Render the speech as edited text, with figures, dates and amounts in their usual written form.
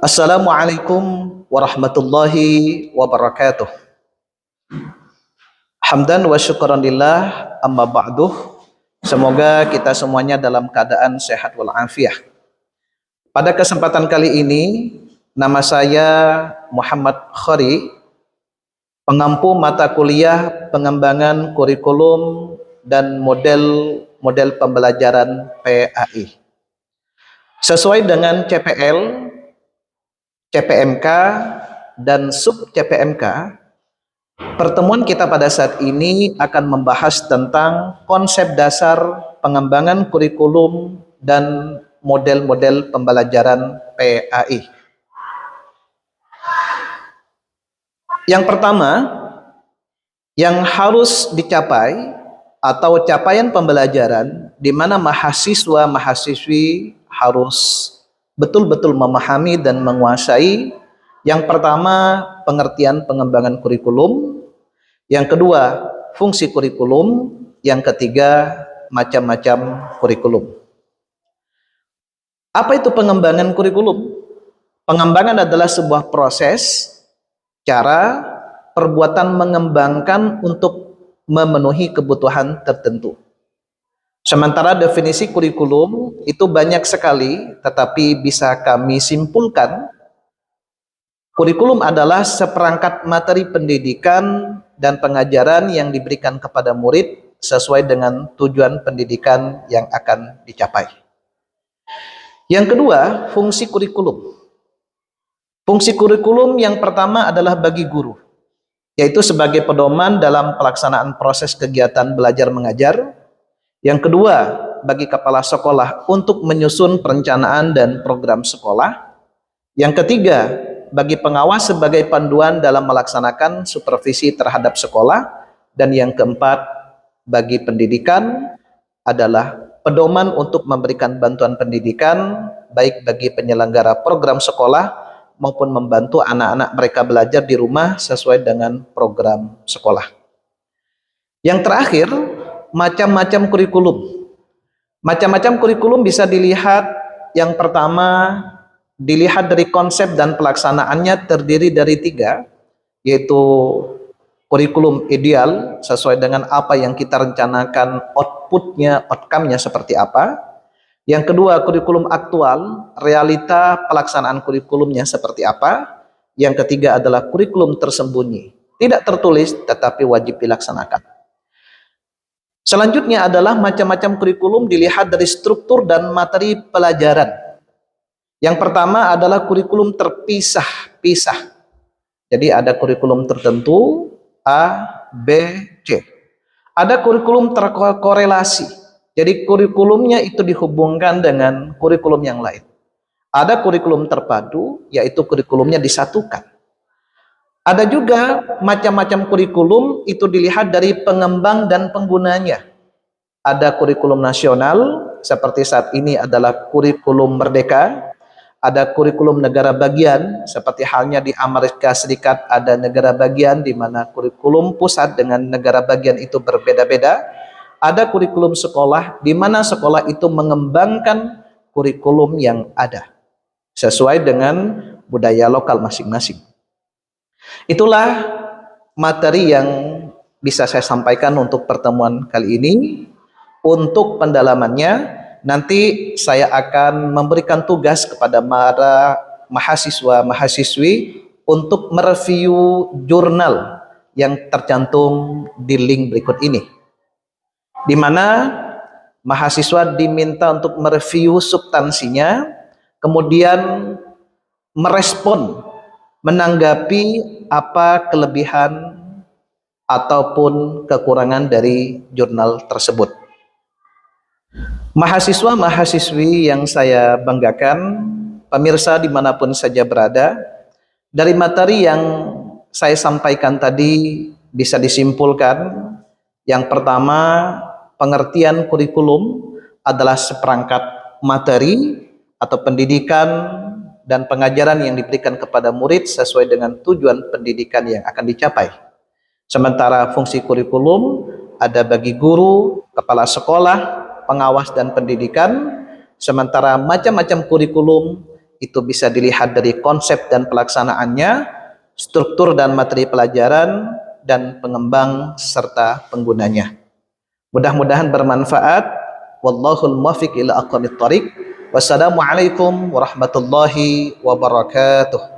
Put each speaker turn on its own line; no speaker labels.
Assalamualaikum warahmatullahi wabarakatuh. Hamdan wa syukran lillah, amma ba'duh. Semoga kita semuanya dalam keadaan sehat walafiat. Pada kesempatan kali ini, nama saya Muhammad Khari, pengampu mata kuliah pengembangan kurikulum dan model pembelajaran PAI. Sesuai dengan CPL, CPMK, dan sub CPMK, pertemuan kita pada saat ini akan membahas tentang konsep dasar pengembangan kurikulum dan model-model pembelajaran PAI. Yang pertama, yang harus dicapai atau capaian pembelajaran di mana mahasiswa-mahasiswi harus betul-betul memahami dan menguasai. Yang pertama, pengertian pengembangan kurikulum. Yang kedua, fungsi kurikulum. Yang ketiga, macam-macam kurikulum. Apa itu pengembangan kurikulum? Pengembangan adalah sebuah proses, cara, perbuatan mengembangkan untuk memenuhi kebutuhan tertentu. Sementara definisi kurikulum itu banyak sekali, tetapi bisa kami simpulkan, kurikulum adalah seperangkat materi pendidikan dan pengajaran yang diberikan kepada murid sesuai dengan tujuan pendidikan yang akan dicapai. Yang kedua, fungsi kurikulum. Fungsi kurikulum yang pertama adalah bagi guru, yaitu sebagai pedoman dalam pelaksanaan proses kegiatan belajar mengajar. Yang kedua, bagi kepala sekolah untuk menyusun perencanaan dan program sekolah. Yang ketiga, bagi pengawas sebagai panduan dalam melaksanakan supervisi terhadap sekolah. Dan yang keempat, bagi pendidikan adalah pedoman untuk memberikan bantuan pendidikan, baik bagi penyelenggara program sekolah maupun membantu anak-anak mereka belajar di rumah sesuai dengan program sekolah. Yang terakhir, macam-macam kurikulum. Macam-macam kurikulum bisa dilihat, yang pertama dilihat dari konsep dan pelaksanaannya terdiri dari 3, yaitu kurikulum ideal sesuai dengan apa yang kita rencanakan, outputnya, outcome-nya seperti apa. Yang kedua, kurikulum aktual, realita pelaksanaan kurikulumnya seperti apa. Yang ketiga adalah kurikulum tersembunyi, tidak tertulis tetapi wajib dilaksanakan. Selanjutnya adalah macam-macam kurikulum dilihat dari struktur dan materi pelajaran. Yang pertama adalah kurikulum terpisah-pisah. Jadi ada kurikulum tertentu A, B, C. Ada kurikulum terkorelasi. Jadi kurikulumnya itu dihubungkan dengan kurikulum yang lain. Ada kurikulum terpadu, yaitu kurikulumnya disatukan. Ada juga macam-macam kurikulum itu dilihat dari pengembang dan penggunanya. Ada kurikulum nasional, seperti saat ini adalah kurikulum merdeka. Ada kurikulum negara bagian, seperti halnya di Amerika Serikat ada negara bagian di mana kurikulum pusat dengan negara bagian itu berbeda-beda. Ada kurikulum sekolah, di mana sekolah itu mengembangkan kurikulum yang ada sesuai dengan budaya lokal masing-masing. Itulah materi yang bisa saya sampaikan untuk pertemuan kali ini. Untuk pendalamannya, nanti saya akan memberikan tugas kepada para mahasiswa-mahasiswi untuk mereview jurnal yang tercantum di link berikut ini, di mana mahasiswa diminta untuk mereview substansinya, kemudian merespon, menanggapi apa kelebihan ataupun kekurangan dari jurnal tersebut. Mahasiswa-mahasiswi yang saya banggakan, pemirsa dimanapun saja berada, dari materi yang saya sampaikan tadi bisa disimpulkan, yang pertama, pengertian kurikulum adalah seperangkat materi atau pendidikan dan pengajaran yang diberikan kepada murid sesuai dengan tujuan pendidikan yang akan dicapai. Sementara fungsi kurikulum ada bagi guru, kepala sekolah, pengawas dan pendidikan. Sementara macam-macam kurikulum Itu bisa dilihat dari konsep dan pelaksanaannya, struktur dan materi pelajaran, dan pengembang serta penggunanya. Mudah-mudahan bermanfaat. Wallahul muwaffiq ila aqwamit thoriq. Wassalamualaikum warahmatullahi wabarakatuh.